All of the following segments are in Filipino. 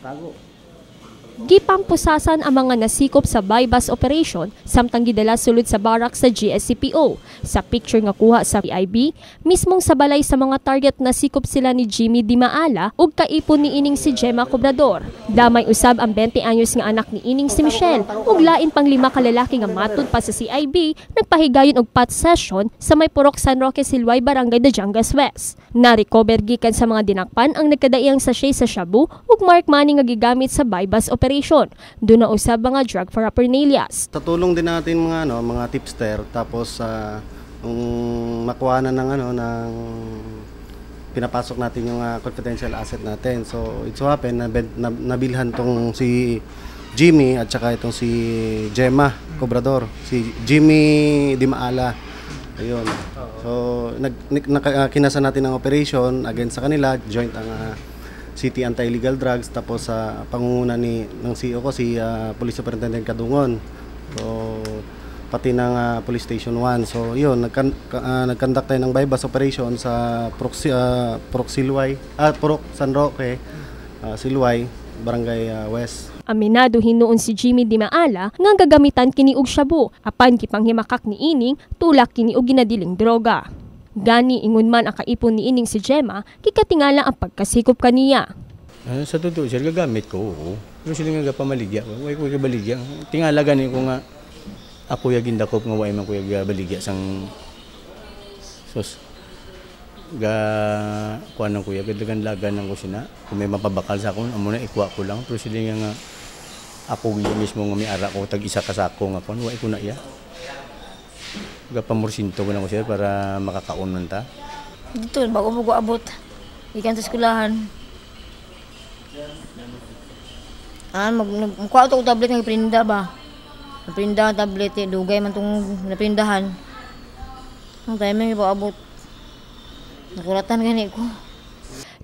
Tago. Gipampusasan ang mga nasikop sa bypass operation samtang gidala sulod sa barak sa GSCPO. Sa picture nga kuha sa PIB, mismong sa balay sa mga target nasikop sila ni Jimmy Dimaala ug kaipon ni ining si Gemma Cobrador. Damay usab ang 20 anyos nga anak ni ining si Michelle ug lain pang 5 ka lalaki nga matud pa sa CIB nagpahigayon og pot session sa may Purok San Roque Silway Barangay Dajangas West. Na-recover gikan sa mga dinakpan ang nagkadaiyang sachet sa shabu ug mark money nga gigamit sa bypass operation. Doon na usab mga drug paraphernalias. Sa tulong din natin mga tipster, tapos makuha na ng pinapasok natin yung confidential asset natin. So it so happen nabilhan tong si Jimmy at saka itong si Gemma Cobrador, si Jimmy Dimaala. Ayun. So kinasa natin ang operation against sa kanila, joint ang City Anti-Illegal Drugs, tapos sa pangunguna ng CEO ko si Police Superintendent Kadungon. So pati ng Police Station 1. So yun, nag-conduct tayo ng bypass operation sa Purok San Roque, Silway, Barangay West. Aminado hinuon si Jimmy Dimaala nga gagamitan kini og shabu apan kipanghimakak ni ining tulak kini og ginadiling droga. Gani ingon man ang kaipon ni ining si Gemma, kikatingala ang pagkasikop kaniya. Sa totoo sir, gagamit ko. Pero sila nga pamaligya. Huwag ko kabaligya. Tingala gani ko nga ako yung gindakop nga huwag man ko yung baligya sang sos. Kuha ng kuya, gadagan-lagan ng kusina. Kung may mapabakal sa akin, amo na ikuha ko lang. Pero sila nga ako mismo nga may ara ko, tag-isa kasako nga ko, huwag ko na iya. Pamursinto ko lang ko sir para makakaon man ta. Dito, bago mo ko abot. Ikan sa eskulahan. Magkuha ito tablet ng iprinda ba? Naprinda ang tablet, dugay man itong naprindahan. Ang timing iba abot. Nakulatan gani ko.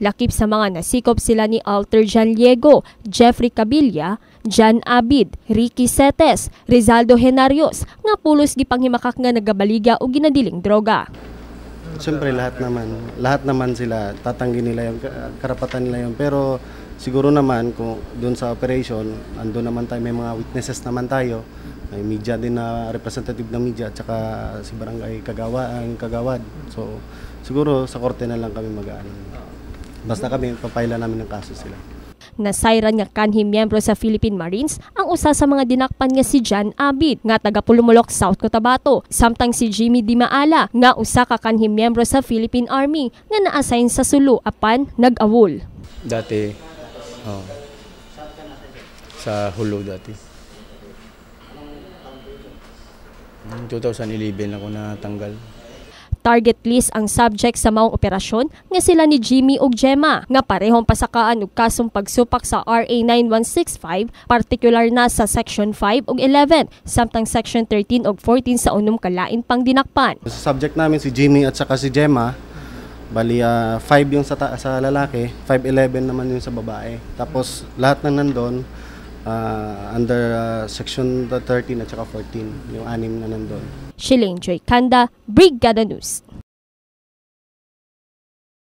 Lakip sa mga nasikop sila ni Alter Jan Liego, Jeffrey Cabilla, Jan Abid, Ricky Setes, Rizaldo Henarios, nga pulos gipanghimakak nga nagabaligya o ginadiling droga. Siyempre lahat naman sila, tatanggi nila yung karapatan nila yun. Pero siguro naman kung doon sa operation, andun naman tayo, may mga witnesses naman tayo. May media din na representative ng media at saka si Barangay Kagawad. So siguro sa korte na lang kami mag-aano. Basta kami, papaila namin ng kaso sila. Nasayran nga kanhi miyembro sa Philippine Marines ang usa sa mga dinakpan nga si Jan Abid nga taga Pulumulok, South Cotabato, samtang si Jimmy Dimaala nga usa ka kanhi miyembro sa Philippine Army nga na-assign sa Sulu apan nag-awol. Dati sa Hulu dati. 2011 ako natanggal. Target list ang subject sa maong operasyon nga sila ni Jimmy ug Gemma nga parehong pasakaan og kasong pagsupak sa RA 9165, partikular na sa Section 5 ug 11 samtang Section 13 ug 14 sa unom kalain pang dinakpan. Sa subject namin si Jimmy at saka si Gemma, bali 5 yung sa lalaki, 5'11 naman yung sa babae. Tapos lahat ng nandun under Section 13 at saka 14, yung 6 na nandun. Shilane Joy Kanda, Brigada News.